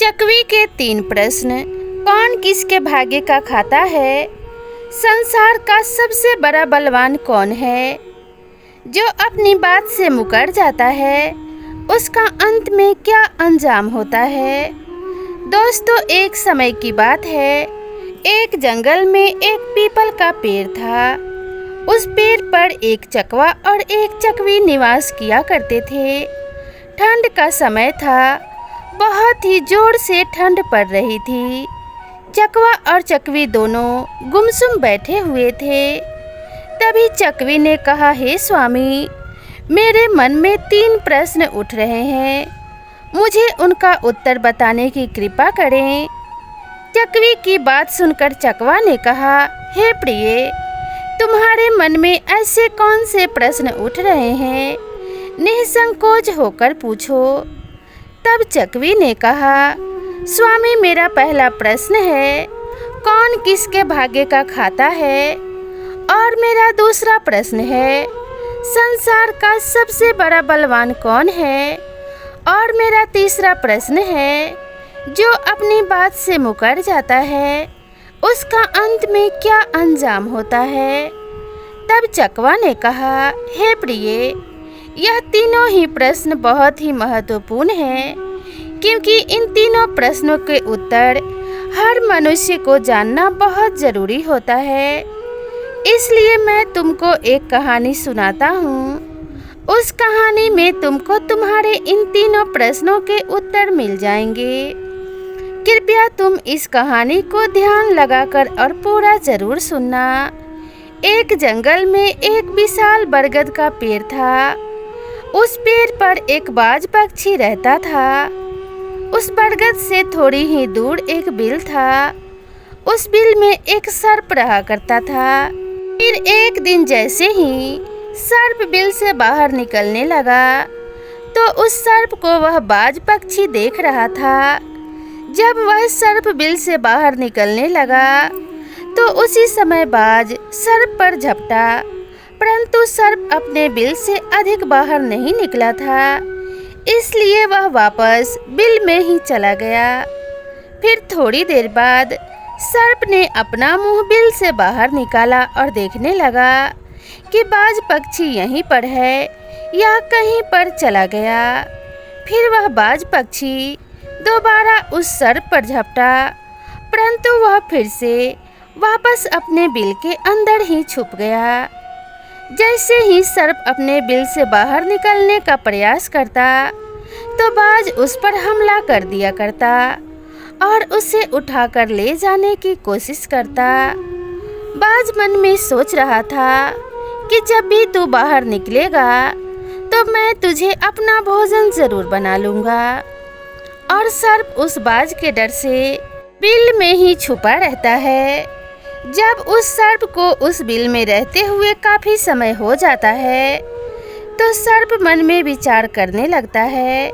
चकवी के 3 प्रश्न। कौन किसके भाग्य का खाता है? संसार का सबसे बड़ा बलवान कौन है? जो अपनी बात से मुकर जाता है उसका अंत में क्या अंजाम होता है? दोस्तों, एक समय की बात है। एक जंगल में एक पीपल का पेड़ था। उस पेड़ पर एक चकवा और एक चकवी निवास किया करते थे। ठंड का समय था। बहुत ही जोर से ठंड पड़ रही थी। चकवा और चकवी दोनों गुमसुम बैठे हुए थे। तभी चकवी ने कहा, हे स्वामी, मेरे मन में 3 प्रश्न उठ रहे हैं। मुझे उनका उत्तर बताने की कृपा करें। चकवी की बात सुनकर चकवा ने कहा, हे प्रिय, तुम्हारे मन में ऐसे कौन से प्रश्न उठ रहे हैं? निसंकोच होकर पूछो। तब चकवी ने कहा, स्वामी, मेरा पहला प्रश्न है, कौन किसके भाग्य का खाता है? और मेरा दूसरा प्रश्न है, संसार का सबसे बड़ा बलवान कौन है? और मेरा तीसरा प्रश्न है, जो अपनी बात से मुकर जाता है उसका अंत में क्या अंजाम होता है? तब चकवा ने कहा, हे प्रिय, यह तीनों ही प्रश्न बहुत ही महत्वपूर्ण हैं, क्योंकि इन तीनों प्रश्नों के उत्तर हर मनुष्य को जानना बहुत ज़रूरी होता है। इसलिए मैं तुमको एक कहानी सुनाता हूँ। उस कहानी में तुमको तुम्हारे इन तीनों प्रश्नों के उत्तर मिल जाएंगे। कृपया तुम इस कहानी को ध्यान लगाकर और पूरा ज़रूर सुनना। एक जंगल में एक विशाल बरगद का पेड़ था। उस पेड़ पर एक बाज पक्षी रहता था। उस बरगद से थोड़ी ही दूर एक बिल था। उस बिल में एक सर्प रहा करता था। फिर एक दिन जैसे ही सर्प बिल से बाहर निकलने लगा तो उस सर्प को वह बाज पक्षी देख रहा था। जब वह सर्प बिल से बाहर निकलने लगा तो उसी समय बाज सर्प पर झपटा, परंतु सर्प अपने बिल से अधिक बाहर नहीं निकला था, इसलिए वह वापस बिल में ही चला गया। फिर थोड़ी देर बाद सर्प ने अपना मुंह बिल से बाहर निकाला और देखने लगा कि बाज पक्षी यहीं पर है या कहीं पर चला गया। फिर वह बाज पक्षी दोबारा उस सर्प पर झपटा, परंतु वह फिर से वापस अपने बिल के अंदर ही छुप गया। जैसे ही सर्प अपने बिल से बाहर निकलने का प्रयास करता तो बाज उस पर हमला कर दिया करता और उसे उठाकर ले जाने की कोशिश करता। बाज मन में सोच रहा था कि जब भी तू बाहर निकलेगा तो मैं तुझे अपना भोजन जरूर बना लूँगा। और सर्प उस बाज के डर से बिल में ही छुपा रहता है। जब उस सर्प को उस बिल में रहते हुए काफ़ी समय हो जाता है तो सर्प मन में विचार करने लगता है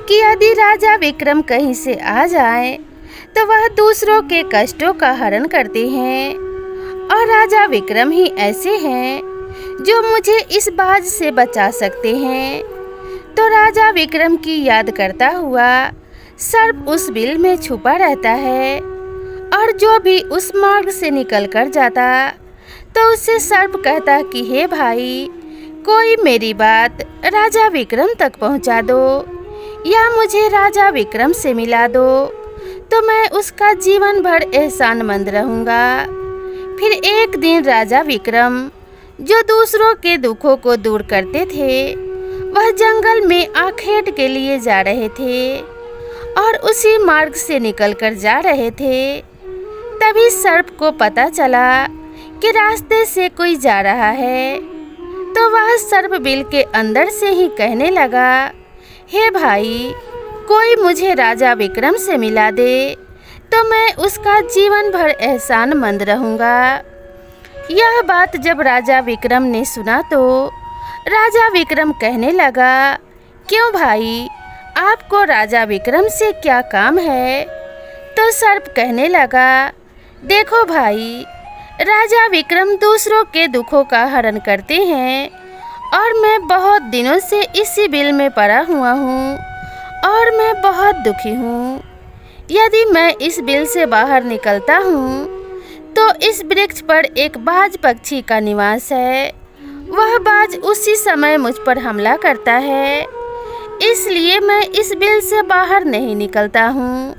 कि यदि राजा विक्रम कहीं से आ जाए तो वह दूसरों के कष्टों का हरण करते हैं, और राजा विक्रम ही ऐसे हैं जो मुझे इस बाज से बचा सकते हैं। तो राजा विक्रम की याद करता हुआ सर्प उस बिल में छुपा रहता है, और जो भी उस मार्ग से निकल कर जाता तो उससे सर्प कहता कि हे भाई, कोई मेरी बात राजा विक्रम तक पहुंचा दो या मुझे राजा विक्रम से मिला दो, तो मैं उसका जीवन भर एहसानमंद रहूँगा। फिर एक दिन राजा विक्रम, जो दूसरों के दुखों को दूर करते थे, वह जंगल में आखेट के लिए जा रहे थे और उसी मार्ग से निकलकर जा रहे थे। तभी सर्प को पता चला कि रास्ते से कोई जा रहा है, तो वह सर्प बिल के अंदर से ही कहने लगा, हे भाई, कोई मुझे राजा विक्रम से मिला दे तो मैं उसका जीवन भर एहसानमंद रहूँगा। यह बात जब राजा विक्रम ने सुना तो राजा विक्रम कहने लगा, क्यों भाई, आपको राजा विक्रम से क्या काम है? तो सर्प कहने लगा, देखो भाई, राजा विक्रम दूसरों के दुखों का हरण करते हैं और मैं बहुत दिनों से इसी बिल में पड़ा हुआ हूँ और मैं बहुत दुखी हूँ। यदि मैं इस बिल से बाहर निकलता हूँ तो इस वृक्ष पर एक बाज पक्षी का निवास है। वह बाज उसी समय मुझ पर हमला करता है, इसलिए मैं इस बिल से बाहर नहीं निकलता हूँ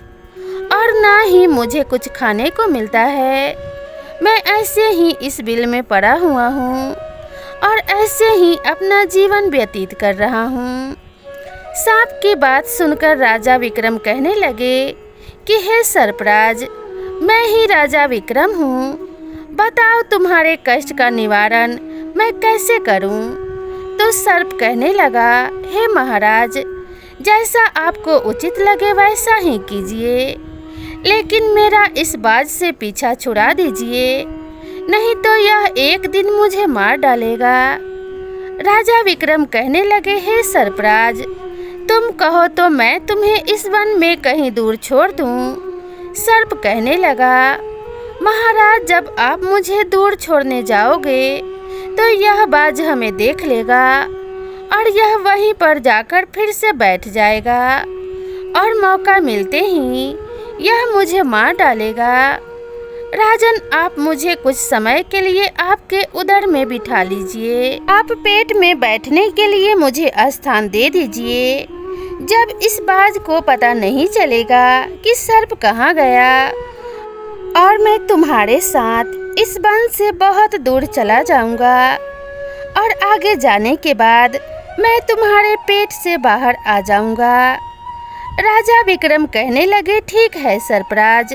और ना ही मुझे कुछ खाने को मिलता है। मैं ऐसे ही इस बिल में पड़ा हुआ हूँ और ऐसे ही अपना जीवन व्यतीत कर रहा हूँ। सांप की बात सुनकर राजा विक्रम कहने लगे कि हे सर्पराज, मैं ही राजा विक्रम हूँ। बताओ तुम्हारे कष्ट का निवारण मैं कैसे करूँ? तो सर्प कहने लगा, हे महाराज, जैसा आपको उचित लगे वैसा ही कीजिए, लेकिन मेरा इस बाज से पीछा छुड़ा दीजिए, नहीं तो यह एक दिन मुझे मार डालेगा। राजा विक्रम कहने लगे, हे सर्पराज, तुम कहो तो मैं तुम्हें इस वन में कहीं दूर छोड़ दूँ। सर्प कहने लगा, महाराज, जब आप मुझे दूर छोड़ने जाओगे तो यह बाज हमें देख लेगा और यह वहीं पर जाकर फिर से बैठ जाएगा और मौका मिलते ही यह मुझे मार डालेगा। राजन, आप मुझे कुछ समय के लिए आपके उदर में बिठा लीजिए। आप पेट में बैठने के लिए मुझे स्थान दे दीजिए। जब इस बाज को पता नहीं चलेगा कि सर्प कहाँ गया और मैं तुम्हारे साथ इस वन से बहुत दूर चला जाऊंगा और आगे जाने के बाद मैं तुम्हारे पेट से बाहर आ जाऊंगा। राजा विक्रम कहने लगे, ठीक है सर्पराज,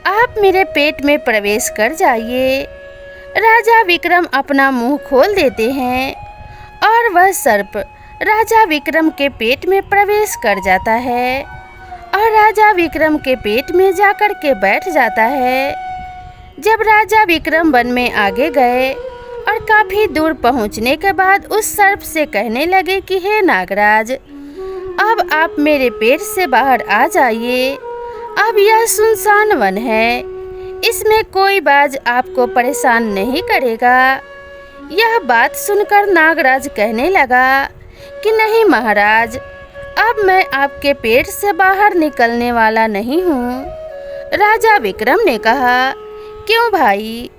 आप मेरे पेट में प्रवेश कर जाइए। राजा विक्रम अपना मुंह खोल देते हैं और वह सर्प राजा विक्रम के पेट में प्रवेश कर जाता है और राजा विक्रम के पेट में जाकर के बैठ जाता है। जब राजा विक्रम वन में आगे गए और काफी दूर पहुंचने के बाद उस सर्प से कहने लगे कि हे नागराज, अब आप मेरे पेट से बाहर आ जाइए। अब यह सुनसान वन है, इसमें कोई बाज आपको परेशान नहीं करेगा। यह बात सुनकर नागराज कहने लगा कि नहीं महाराज, अब मैं आपके पेट से बाहर निकलने वाला नहीं हूँ। राजा विक्रम ने कहा, क्यों भाई,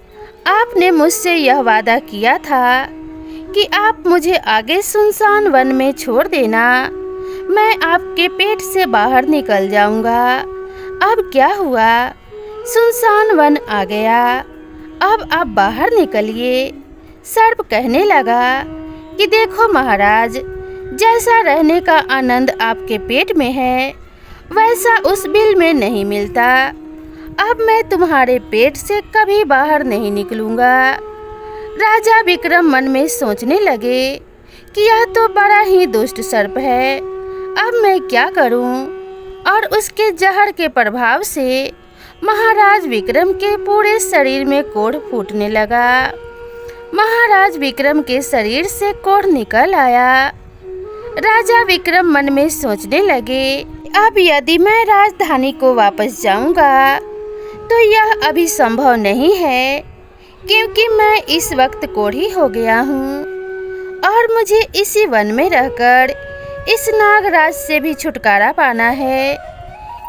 आपने मुझसे यह वादा किया था कि आप मुझे आगे सुनसान वन में छोड़ देना, मैं आपके पेट से बाहर निकल जाऊंगा। अब क्या हुआ, सुनसान वन आ गया, अब आप बाहर निकलिए। सर्प कहने लगा कि देखो महाराज, जैसा रहने का आनंद आपके पेट में है वैसा उस बिल में नहीं मिलता। अब मैं तुम्हारे पेट से कभी बाहर नहीं निकलूंगा। राजा विक्रम मन में सोचने लगे कि यह तो बड़ा ही दुष्ट सर्प है, अब मैं क्या करूं? और उसके जहर के प्रभाव से महाराज विक्रम के पूरे शरीर में कोढ़ फूटने लगा। महाराज विक्रम के शरीर से कोढ़ निकल आया। राजा विक्रम मन में सोचने लगे, अब यदि मैं राजधानी को वापस जाऊंगा तो यह अभी संभव नहीं है, क्योंकि मैं इस वक्त कोढ़ी हो गया हूँ और मुझे इसी वन में रहकर इस नागराज से भी छुटकारा पाना है।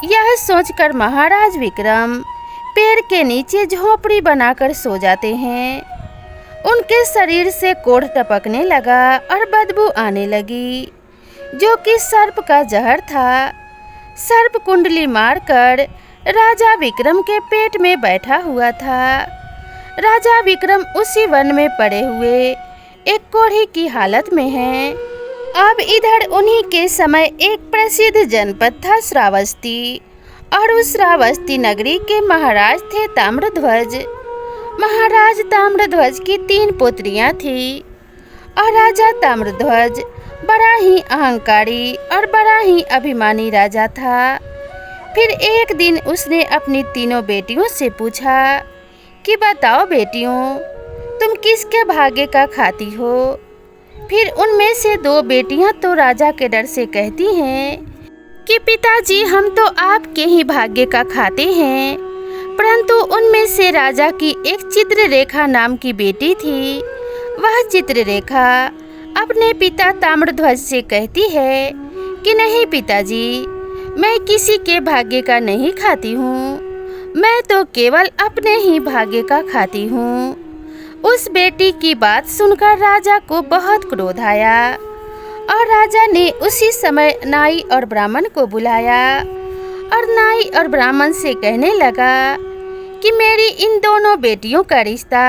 यह सोचकर महाराज विक्रम पेड़ के नीचे झोपड़ी बनाकर सो जाते हैं। उनके शरीर से कोढ़ टपकने लगा और बदबू आने लगी, जो कि सर्प का जहर था। सर्प कुंडली मारकर राजा विक्रम के पेट में बैठा हुआ था। राजा विक्रम उसी वन में पड़े हुए एक कोढ़ी की हालत में हैं। अब इधर उन्हीं के समय एक प्रसिद्ध जनपद था श्रावस्ती, और उस श्रावस्ती नगरी के महाराज थे ताम्रध्वज। महाराज ताम्रध्वज की 3 पुत्रियां थीं और राजा ताम्रध्वज बड़ा ही अहंकारी और बड़ा ही अभिमानी राजा था। फिर एक दिन उसने अपनी तीनों बेटियों से पूछा कि बताओ बेटियों, तुम किसके भाग्य का खाती हो? फिर उनमें से 2 बेटियां तो राजा के डर से कहती हैं कि पिताजी, हम तो आपके ही भाग्य का खाते हैं। परंतु उनमें से राजा की एक चित्ररेखा नाम की बेटी थी। वह चित्ररेखा अपने पिता ताम्रध्वज से कहती है कि नहीं पिताजी, मैं किसी के भाग्य का नहीं खाती हूँ, मैं तो केवल अपने ही भाग्य का खाती हूँ। उस बेटी की बात सुनकर राजा को बहुत क्रोध आया और राजा ने उसी समय नाई और ब्राह्मण को बुलाया और नाई और ब्राह्मण से कहने लगा कि मेरी इन दोनों बेटियों का रिश्ता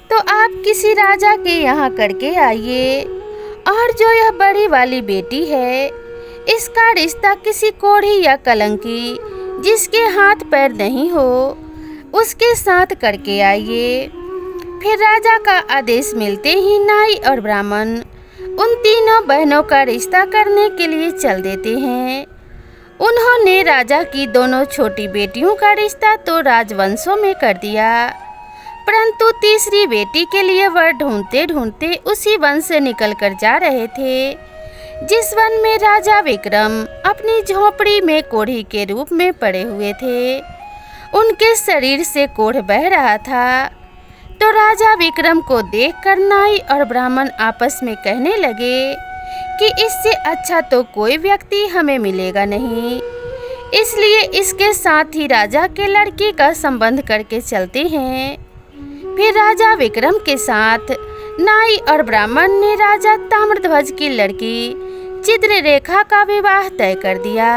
तो आप किसी राजा के यहाँ करके आइए, और जो यह बड़ी वाली बेटी है इसका रिश्ता किसी कोढ़ी या कलंकी जिसके हाथ पैर नहीं हो उसके साथ करके आइए। फिर राजा का आदेश मिलते ही नाई और ब्राह्मण उन तीनों बहनों का रिश्ता करने के लिए चल देते हैं। उन्होंने राजा की दोनों छोटी बेटियों का रिश्ता तो राजवंशों में कर दिया, परंतु तीसरी बेटी के लिए वर ढूंढते ढूंढते उसी वन से निकल कर जा रहे थे जिस वन में राजा विक्रम अपनी झोपड़ी में कोढ़ी के रूप में पड़े हुए थे। उनके शरीर से कोढ़ बह रहा था, तो राजा विक्रम को देखकर नाई और ब्राह्मण आपस में कहने लगे कि इससे अच्छा तो कोई व्यक्ति हमें मिलेगा नहीं, इसलिए इसके साथ ही राजा के लड़की का संबंध करके चलते हैं। फिर राजा विक्रम के साथ नाई और ब्राह्मण ने राजा ताम्रध्वज की लड़की चित्ररेखा का विवाह तय कर दिया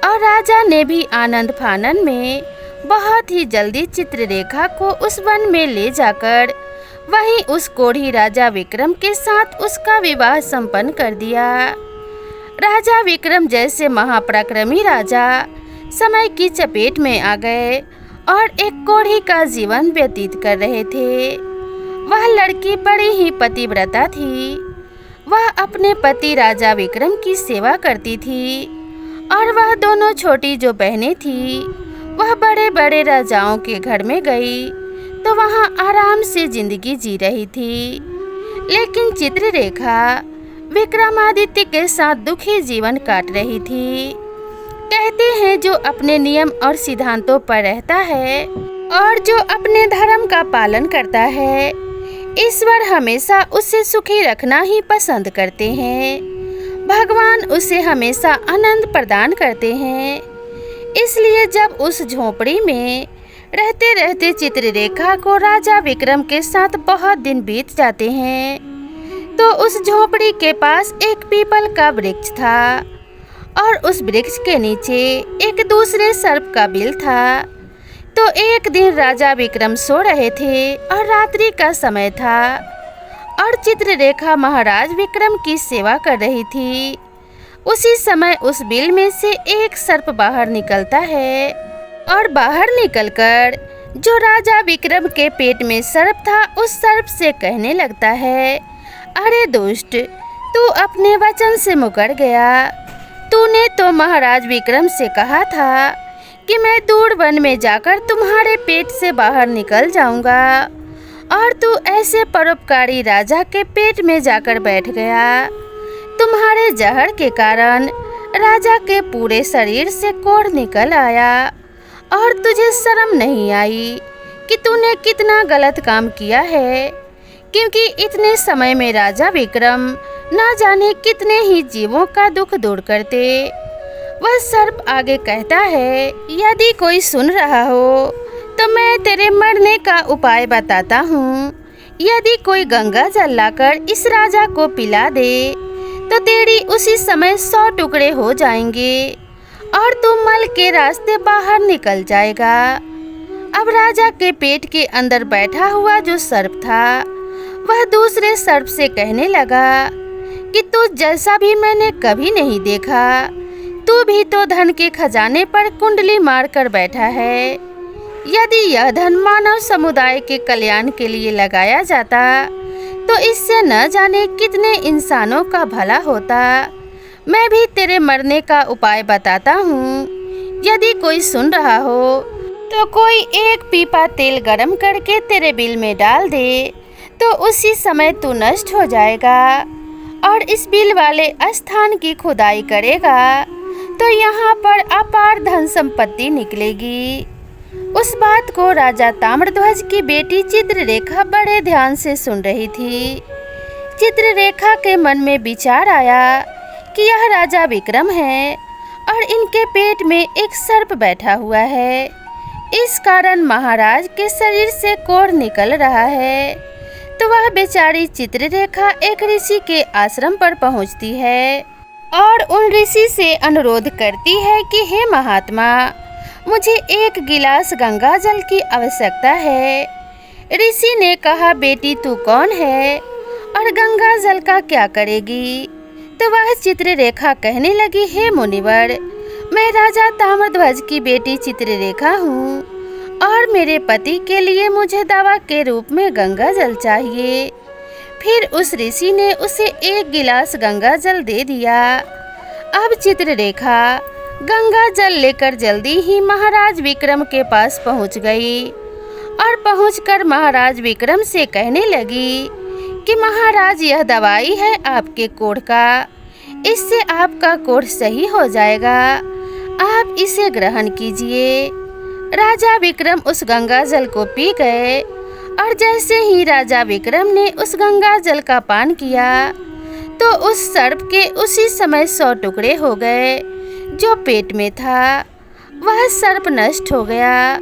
और राजा ने भी आनंद फानन में बहुत ही जल्दी चित्ररेखा को उस वन में ले जाकर वहीं उस कोढ़ी राजा विक्रम के साथ उसका विवाह संपन्न कर दिया। राजा विक्रम जैसे महापराक्रमी राजा समय की चपेट में आ गए और एक कोढ़ी का जीवन व्यतीत कर रहे थे। वह लड़की बड़ी ही पतिव्रता थी। वह अपने पति राजा विक्रम की सेवा करती थी और वह दोनों छोटी जो बहनें थी वह बड़े बड़े राजाओं के घर में गई तो वहाँ आराम से जिंदगी जी रही थी। लेकिन चित्ररेखा विक्रमादित्य के साथ दुखी जीवन काट रही थी। कहते हैं जो अपने नियम और सिद्धांतों पर रहता है और जो अपने धर्म का पालन करता है, ईश्वर हमेशा उसे सुखी रखना ही पसंद करते हैं। भगवान उसे हमेशा आनंद प्रदान करते हैं। इसलिए जब उस झोपड़ी में रहते रहते चित्ररेखा को राजा विक्रम के साथ बहुत दिन बीत जाते हैं, तो उस झोपड़ी के पास एक पीपल का वृक्ष था और उस वृक्ष के नीचे एक दूसरे सर्प का बिल था। तो एक दिन राजा विक्रम सो रहे थे और रात्रि का समय था और चित्ररेखा महाराज विक्रम की सेवा कर रही थी। उसी समय उस बिल में से एक सर्प बाहर निकलता है और बाहर निकलकर जो राजा विक्रम के पेट में सर्प था उस सर्प से कहने लगता है, अरे दुष्ट, तू अपने वचन से मुकर गया। तूने तो महाराज विक्रम से कहा था कि मैं दूर वन में जाकर तुम्हारे पेट से बाहर निकल जाऊंगा, और तू ऐसे परोपकारी राजा के पेट में जाकर बैठ गया। तुम्हारे जहर के कारण राजा के पूरे शरीर से कोढ़ निकल आया और तुझे शर्म नहीं आई कि तूने कितना गलत काम किया है, क्योंकि इतने समय में राजा विक्रम ना जाने कितने ही जीवों का दुख दूर करते। वह सर्प आगे कहता है, यदि कोई सुन रहा हो तो मैं तेरे मरने का उपाय बताता हूँ। यदि कोई गंगा जल लाकर इस राजा को पिला दे तो तेरी उसी समय 100 टुकड़े हो जाएंगे और तू मल के रास्ते बाहर निकल जाएगा। अब राजा के पेट के अंदर बैठा हुआ जो सर्प था वह दूसरे सर्प से कहने लगा कि तू जैसा भी मैंने कभी नहीं देखा, तू भी तो धन के खजाने पर कुंडली मार कर बैठा है। यदि यह धन मानव समुदाय के कल्याण के लिए लगाया जाता तो इससे न जाने कितने इंसानों का भला होता। मैं भी तेरे मरने का उपाय बताता हूँ। यदि कोई सुन रहा हो तो कोई एक पीपा तेल गरम करके तेरे बिल में डाल दे तो उसी समय तू नष्ट हो जाएगा, और इस बिल वाले स्थान की खुदाई करेगा तो यहाँ पर अपार धन संपत्ति निकलेगी। उस बात को राजा ताम्रध्वज की बेटी चित्ररेखा बड़े ध्यान से सुन रही थी। चित्ररेखा के मन में विचार आया कि यह राजा विक्रम है और इनके पेट में एक सर्प बैठा हुआ है। इस कारण महाराज के शरीर से कोढ़ निकल रहा है। तो वह बेचारी चित्ररेखा एक ऋषि के आश्रम पर पहुंचती है और उन ऋषि से अनुरोध करती है कि हे महात्मा, मुझे एक गिलास गंगा जल की आवश्यकता है। ऋषि ने कहा, बेटी तू कौन है और गंगा जल का क्या करेगी? तो वह चित्ररेखा कहने लगी, हे मुनिवर, मैं राजा ताम्रध्वज की बेटी चित्ररेखा हूँ और मेरे पति के लिए मुझे दवा के रूप में गंगा जल चाहिए। फिर उस ऋषि ने उसे एक गिलास गंगा जल दे दिया। अब चित्ररेखा गंगा जल लेकर जल्दी ही महाराज विक्रम के पास पहुंच गई और पहुंचकर महाराज विक्रम से कहने लगी कि महाराज, यह दवाई है आपके कोढ़ का, इससे आपका कोढ़ सही हो जाएगा, आप इसे ग्रहण कीजिए। राजा विक्रम उस गंगा जल को पी गए और जैसे ही राजा विक्रम ने उस गंगा जल का पान किया तो उस सर्प के उसी समय 100 टुकड़े हो गए जो पेट में था। वह सर्प नष्ट हो गया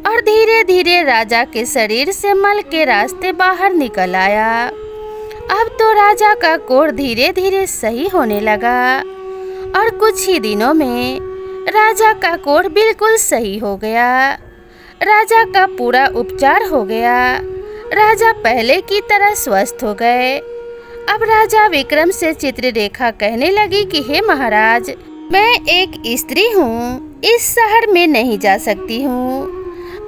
और धीरे धीरे राजा के शरीर से मल के रास्ते बाहर निकल आया। अब तो राजा का कोढ़ धीरे धीरे सही होने लगा और कुछ ही दिनों में राजा का कोढ़ बिल्कुल सही हो गया। राजा का पूरा उपचार हो गया। राजा पहले की तरह स्वस्थ हो गए। अब राजा विक्रम से चित्ररेखा कहने लगी कि हे महाराज, मैं एक स्त्री हूँ, इस शहर में नहीं जा सकती हूँ।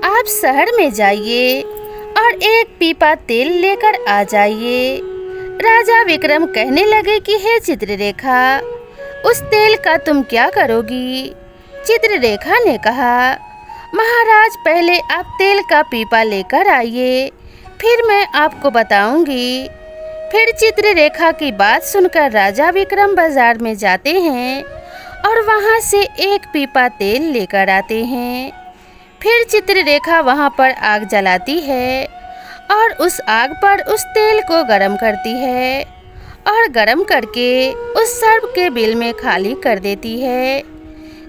आप शहर में जाइए और एक पीपा तेल लेकर आ जाइए। राजा विक्रम कहने लगे कि हे चित्ररेखा, उस तेल का तुम क्या करोगी? चित्ररेखा ने कहा, महाराज, पहले आप तेल का पीपा लेकर आइए, फिर मैं आपको बताऊंगी। फिर चित्ररेखा की बात सुनकर राजा विक्रम बाजार में जाते हैं और वहां से एक पीपा तेल लेकर आते हैं। फिर चित्ररेखा वहां पर आग जलाती है और उस आग पर उस तेल को गर्म करती है और गर्म करके उस सर्प के बिल में खाली कर देती है।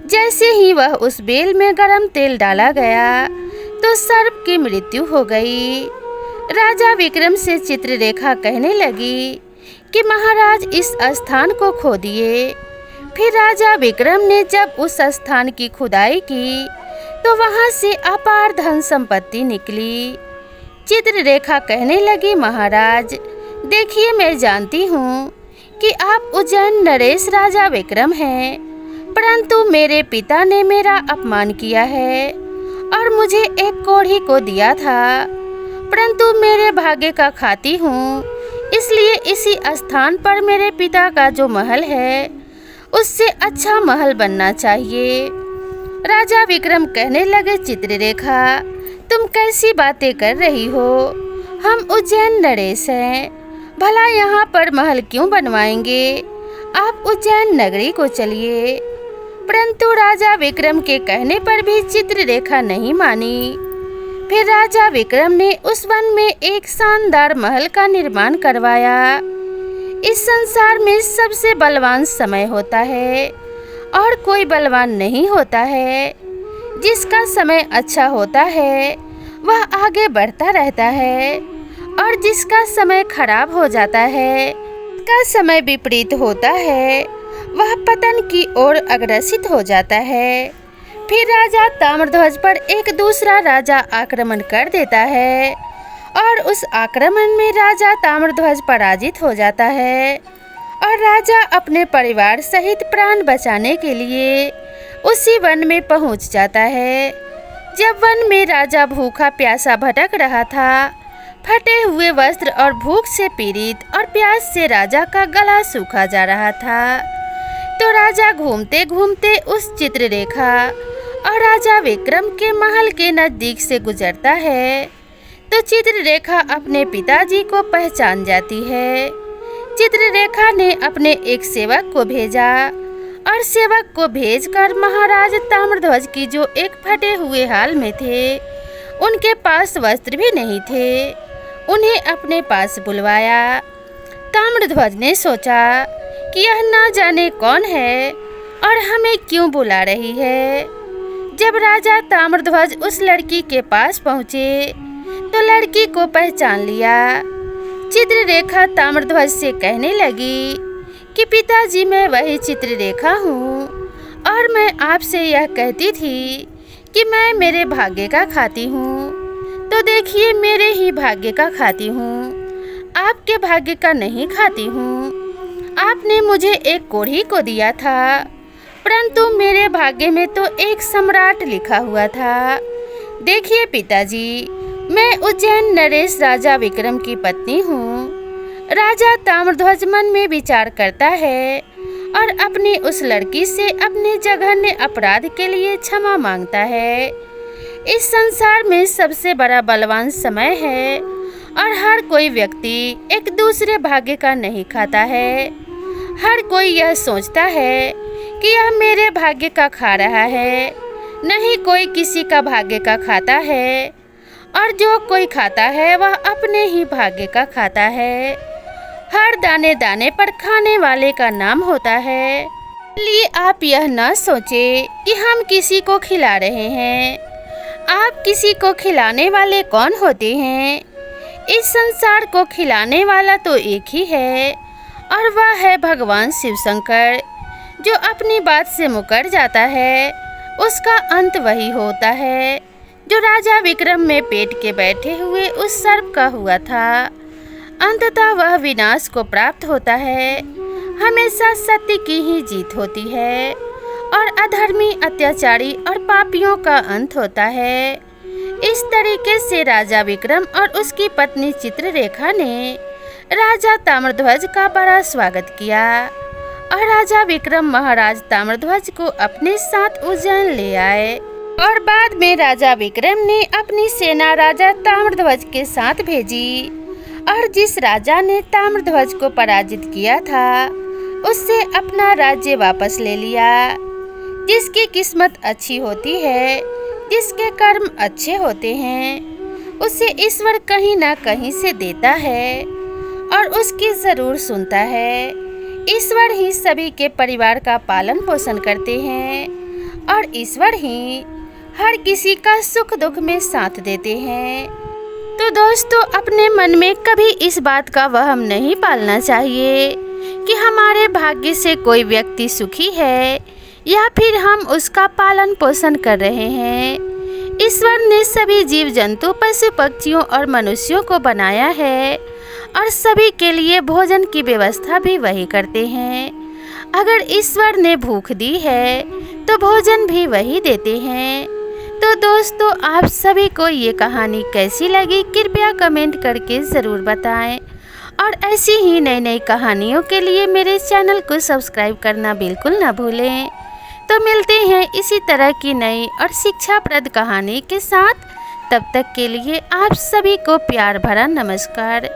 जैसे ही वह उस बेल में गरम तेल डाला गया तो सर्प की मृत्यु हो गई। राजा विक्रम से चित्ररेखा कहने लगी कि महाराज, इस स्थान को खोदिए। फिर राजा विक्रम ने जब उस स्थान की खुदाई की तो वहां से अपार धन संपत्ति निकली। चित्ररेखा कहने लगी, महाराज देखिए, मैं जानती हूँ कि आप उज्जैन नरेश राजा विक्रम हैं, परंतु मेरे पिता ने मेरा अपमान किया है और मुझे एक कोढ़ी को दिया था, परंतु मेरे भाग्य का खाती हूँ, इसलिए इसी स्थान पर मेरे पिता का जो महल है उससे अच्छा महल बनना चाहिए। राजा विक्रम कहने लगे, चित्ररेखा तुम कैसी बातें कर रही हो? हम उज्जैन नरेश हैं, भला यहाँ पर महल क्यों बनवाएंगे? आप उज्जैन नगरी को चलिए। परंतु राजा विक्रम के कहने पर भी चित्ररेखा नहीं मानी। फिर राजा विक्रम ने उस वन में एक शानदार महल का निर्माण करवाया। इस संसार में सबसे बलवान समय होता है और कोई बलवान नहीं होता है। जिसका समय अच्छा होता है वह आगे बढ़ता रहता है और जिसका समय खराब हो जाता है, जिसका समय विपरीत होता है, वह पतन की ओर अग्रसित हो जाता है। फिर राजा ताम्रध्वज पर एक दूसरा राजा आक्रमण कर देता है और उस आक्रमण में राजा ताम्रध्वज पराजित हो जाता है और राजा अपने परिवार सहित प्राण बचाने के लिए उसी वन में पहुंच जाता है। जब वन में राजा भूखा प्यासा भटक रहा था, फटे हुए वस्त्र और भूख से पीड़ित और प्यास से राजा का गला सूखा जा रहा था, तो राजा घूमते घूमते उस चित्ररेखा और राजा विक्रम के महल के नज़दीक से गुजरता है। तो चित्ररेखा अपने पिताजी को पहचान जाती है। चित्ररेखा ने अपने एक सेवक को भेजा और सेवक को भेजकर महाराज ताम्रध्वज की जो एक फटे हुए हाल में थे, उनके पास वस्त्र भी नहीं थे, उन्हें अपने पास बुलवाया। ताम्रध्वज ने सोचा कि यह ना जाने कौन है और हमें क्यों बुला रही है। जब राजा ताम्रध्वज उस लड़की के पास पहुँचे तो लड़की को पहचान लिया। चित्ररेखा ताम्रध्वज से कहने लगी कि पिताजी, मैं वही चित्ररेखा हूँ और मैं आपसे यह कहती थी कि मैं मेरे भाग्य का खाती हूँ। तो देखिए, मेरे ही भाग्य का खाती हूँ, आपके भाग्य का नहीं खाती हूँ। आपने मुझे एक कोढ़ी को दिया था, परंतु मेरे भाग्य में तो एक सम्राट लिखा हुआ था। देखिए पिताजी, मैं उज्जैन नरेश राजा विक्रम की पत्नी हूँ। राजा ताम्रध्वज मन में विचार करता है और अपनी उस लड़की से अपने जघन्य अपराध के लिए क्षमा मांगता है। इस संसार में सबसे बड़ा बलवान समय है और हर कोई व्यक्ति एक दूसरे भाग्य का नहीं खाता है। हर कोई यह सोचता है कि यह मेरे भाग्य का खा रहा है, नहीं कोई किसी का भाग्य का खाता है, और जो कोई खाता है वह अपने ही भाग्य का खाता है। हर दाने दाने पर खाने वाले का नाम होता है। इसलिए आप यह न सोचें कि हम किसी को खिला रहे हैं। आप किसी को खिलाने वाले कौन होते हैं? इस संसार को खिलाने वाला तो एक ही है और वह है भगवान शिव शंकर। जो अपनी बात से मुकर जाता है उसका अंत वही होता है जो राजा विक्रम में पेट के बैठे हुए उस सर्प का हुआ था। अंततः वह विनाश को प्राप्त होता है। हमेशा सत्य की ही जीत होती है और अधर्मी, अत्याचारी और पापियों का अंत होता है। इस तरीके से राजा विक्रम और उसकी पत्नी चित्ररेखा ने राजा ताम्रध्वज का बड़ा स्वागत किया और राजा विक्रम महाराज ताम्रध्वज को अपने साथ उज्जैन ले आए। और बाद में राजा विक्रम ने अपनी सेना राजा ताम्रध्वज के साथ भेजी और जिस राजा ने ताम्रध्वज को पराजित किया था उससे अपना राज्य वापस ले लिया। जिसकी किस्मत अच्छी होती है, जिसके कर्म अच्छे होते हैं, उसे ईश्वर कहीं ना कहीं से देता है और उसकी जरूर सुनता है। ईश्वर ही सभी के परिवार का पालन पोषण करते हैं और ईश्वर ही हर किसी का सुख दुख में साथ देते हैं। तो दोस्तों, अपने मन में कभी इस बात का वहम नहीं पालना चाहिए कि हमारे भाग्य से कोई व्यक्ति सुखी है या फिर हम उसका पालन पोषण कर रहे हैं। ईश्वर ने सभी जीव जंतु, पशु पक्षियों और मनुष्यों को बनाया है और सभी के लिए भोजन की व्यवस्था भी वही करते हैं। अगर ईश्वर ने भूख दी है तो भोजन भी वही देते हैं। तो दोस्तों, आप सभी को ये कहानी कैसी लगी कृपया कमेंट करके ज़रूर बताएं और ऐसी ही नई नई कहानियों के लिए मेरे चैनल को सब्सक्राइब करना बिल्कुल ना भूलें। तो मिलते हैं इसी तरह की नई और शिक्षाप्रद कहानी के साथ। तब तक के लिए आप सभी को प्यार भरा नमस्कार।